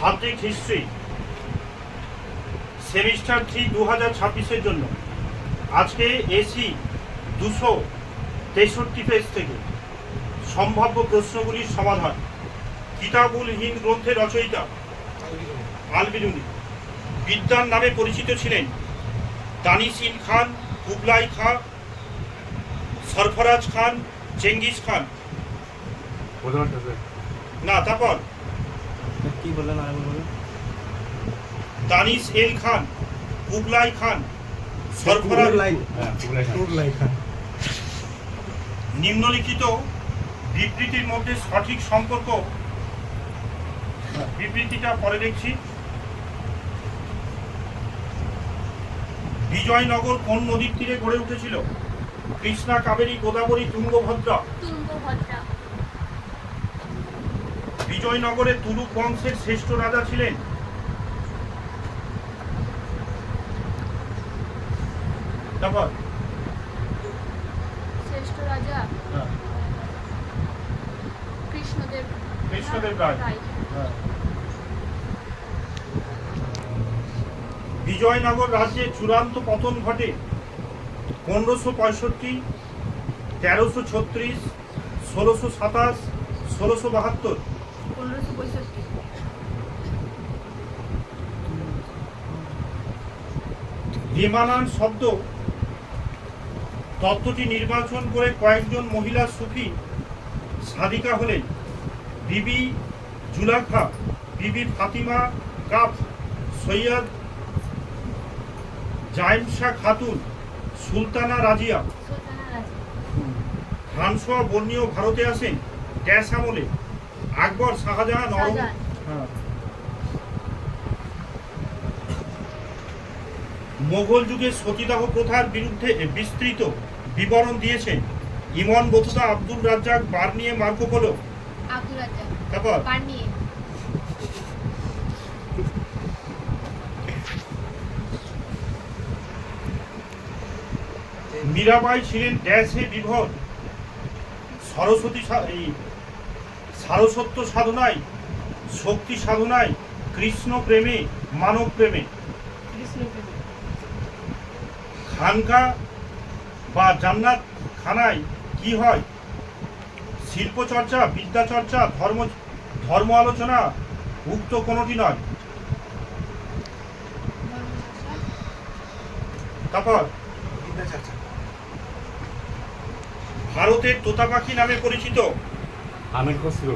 Subject history semester 3 2026-এর জন্য আজকে AC 263 page থেকে সম্ভাব্য প্রশ্নগুলির সমাধান। কিতাবুল হিন্দ গ্রন্থের রচয়িতা আল বিরুনি বিদ্যার নামে পরিচিত ছিলেন দানিশ-ই খান, কুবলাই খাঁ, সরফরাজ খান, চেঙ্গিস খান। না, তারপর কি বললেন? দানিশ-ই খান, কুবলাই খান, সরফরাজ খান। নিম্নলিখিত বিবৃতির মধ্যে সঠিক সম্পর্ক, বিবৃতিটা পরে দেখছি। বিজয়নগর কোন নদীর তীরে গড়ে উঠেছিল? কৃষ্ণা, কাবেরী, গোদাবরী, তুঙ্গভদ্রা। বিজয়নগরে তুলুক বংশের শ্রেষ্ঠ রাজা ছিলেন? তারপর শ্রেষ্ঠ রাজা কৃষ্ণদেব রায়। বিজয়নগর রাজ্যের চূড়ান্ত পতন ঘটে 1565, 1336, 1627, 1672। 1565। বেমানান শব্দ তত্ত্বটি নির্বাচন করে কয়েকজন মহিলা সুফি সাদিকা হলেন বিবি জুলাখা, বিবি ফাতিমা কাফ, সৈয়দ জাইমশা খাতুন, সুলতানা রাজিয়া। হানসোয়া বর্ণীয় ভারতে আসেন ড্যাশ আমলে? আকবর, শাহজাহান, মোগল যুগে সতীদাহ প্রথার বিরুদ্ধে বিস্তৃত বিবরণ দিয়েছেন Ibn Battuta, Abdul Razzaq, Bernier, Marco Polo. তারপর মীরাবাই ছিলেন ড্যাশে বিভোর? সারস্বত্য সাধনায়, শক্তি সাধনায়, কৃষ্ণ প্রেমে, মানব প্রেমে। খানকা বা জান্নাত খানায় কি হয়? শিল্প চর্চা, বিদ্যা চর্চা, ধর্ম আলোচনা, উক্ত কোনটি নয়। তারপর ভারতের তোতা পাখি নামে পরিচিত আমির খসরু।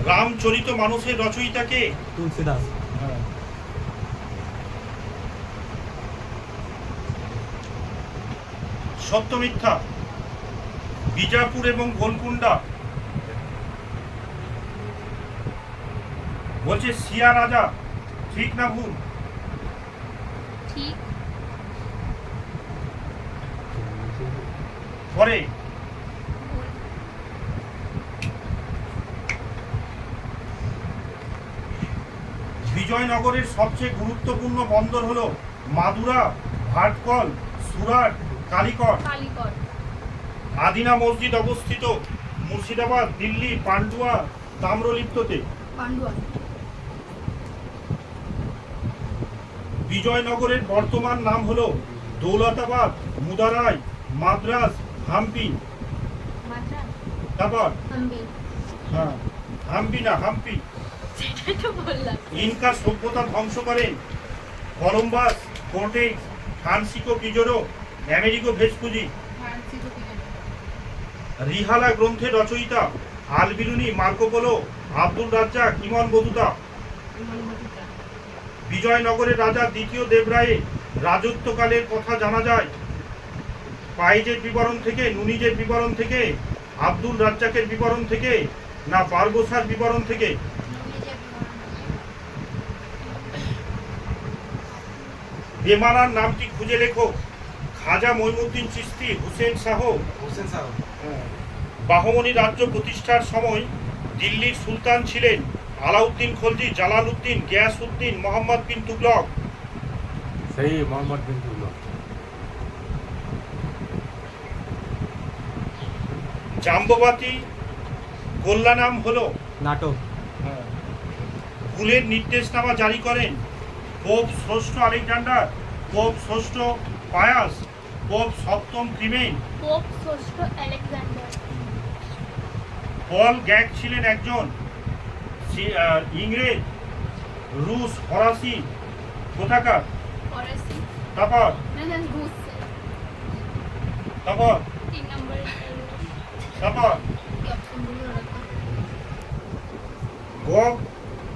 রামচরিত মানুষের রচয়িতাকে? তুলসীদাস। সত্য মিথ্যা, বিজাপুর এবং গোলকুন্ডা। বলছে সিয়া রাজা, ঠিক না ভুল? ঠিক। পরে বিজয়নগরের সবচেয়ে গুরুত্বপূর্ণ বন্দর হলো মাদুরা, ভাটকল, সুরাট, কালিকট। আদিনা মসজিদ অবস্থিত মুর্শিদাবাদ, দিল্লি, পান্ডুয়া, তাম্রলিপ্ততে। বিজয়নগরের বর্তমান নাম হলো দৌলতাবাদ, মুদারাই, মাদ্রাজ, হাম্পি। তারপর হাম্পি না, হাম্পি। ইনকা সভ্যতা ধ্বংস করেন Columbus, Cortes, Francisco Pizarro, Amerigo Vespucci. Rihla গ্রন্থের রচয়িতা Al Biruni, Marco Polo, Abdul Razzaq, Ibn Battuta. বিজয়নগরের রাজা দ্বিতীয় দেবরায়ের রাজত্বকালের কথা জানা যায় পাইজের বিবরণ থেকে, নুনিজের বিবরণ থেকে, আব্দুল রাজ্জাকের বিবরণ থেকে, না বারবোসার বিবরণ থেকে? বেমানান নামটি খুঁজে লেখো। খাজা মঈনুদ্দিন চিশতি, হুসেন শাহ। বাহমনি রাজ্য প্রতিষ্ঠার সময় দিল্লির সুলতান ছিলেন আলাউদ্দিন খলজি, জালালউদ্দিন, গিয়াসউদ্দিন, মোহাম্মদ বিন তুগলক। সেই মোহাম্মদ বিন তুগলক। জাম্ববাতি কল্যাণাম হলো নাটক। ভুলের নির্দেশনামা জারি করেন পোপ ষষ্ঠ আলেকজান্ডার, পোপ ষষ্ঠ পায়াস, পোপ সপ্তম ক্রিমেন। পোপ ষষ্ঠ আলেকজান্ডার। পল গ্যাগ ছিলেন একজন ইংরেজ, রুশ, ফরাসি, কোথাকার? ফরাসি। তারপর না রুশ। তারপর 3 নম্বরে তারপর কি অপশনগুলো রাখা?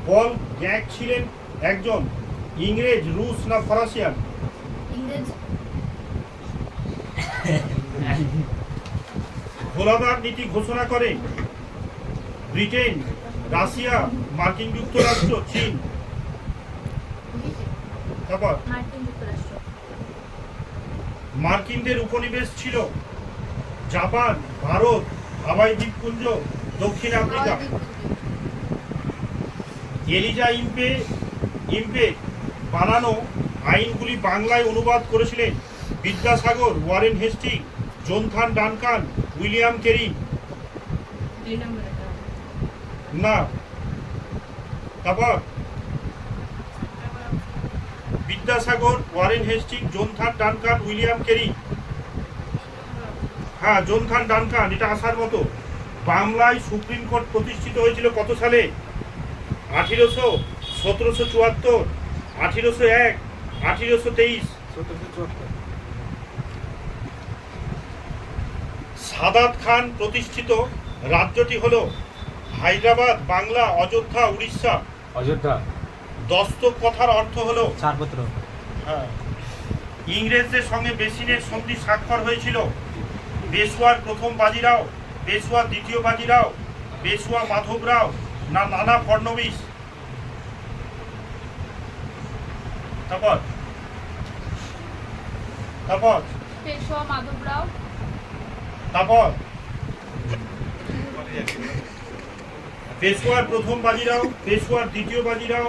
পল গ্যাগ ছিলেন একজন ইংরেজ, রুশ না ফরাসিয়ান? ইংরেজ। ঘোলাদার নীতি ঘোষণা করেন ব্রিটেন, রাশিয়া, মার্কিন যুক্তরাষ্ট্র, চীন। তারপর মার্কিন যুক্তরাষ্ট্র। মার্কিনদের উপনিবেশ ছিল জাপান, ভারত, হাওয়াই দ্বীপপুঞ্জ, দক্ষিণ আফ্রিকা। এলিজা ইম্পে বানানো আইনগুলি বাংলায় অনুবাদ করেছিলেন Vidyasagar, Warren Hastings, Jonathan Duncan, William Carey. 2 নম্বরে না। তারপর Vidyasagar, Warren Hastings, Jonathan Duncan, William Carey. হ্যাঁ, জোনথান ডানকান, এটা আসার মতো। বাংলায় সুপ্রিম কোর্ট প্রতিষ্ঠিত হয়েছিল কত সালে? 1800, 1774, 1801, 1823। সাদাত খান প্রতিষ্ঠিত রাজ্যটি হলো হায়দ্রাবাদ, বাংলা, অযোধ্যা, উড়িষ্যা। অযোধ্যা। দস্তক কথার অর্থ হলো ছাড়পত্র। হ্যাঁ। ইংরেজদের সঙ্গে বেসিনের সন্ধি স্বাক্ষর হয়েছিল পেশওয়ার প্রথম বাজিরাও, পেশওয়া দ্বিতীয় বাজিরাও, পেশওয়া মাধবরাও না নানা ফড়নবিস? তারপর তারপর পেশওয়া মাধবরাও। তারপর পেশওয়ার প্রথম বাজিরাও, পেশওয়ার দ্বিতীয় বাজিরাও,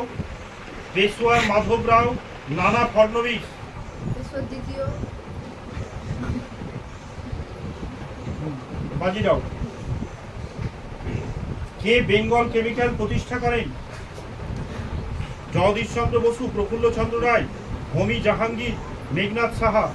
পেশওয়ার মাধবরাও, নানা ফড়নবিস। পেশওয়া দ্বিতীয় বাজিরাও। কে বেঙ্গল কেমিক্যাল প্রতিষ্ঠা করেন? জগদীশ চন্দ্র বসু, প্রফুল্ল চন্দ্র রায়, হোমি জাহাঙ্গীর, মেঘনাথ সাহা।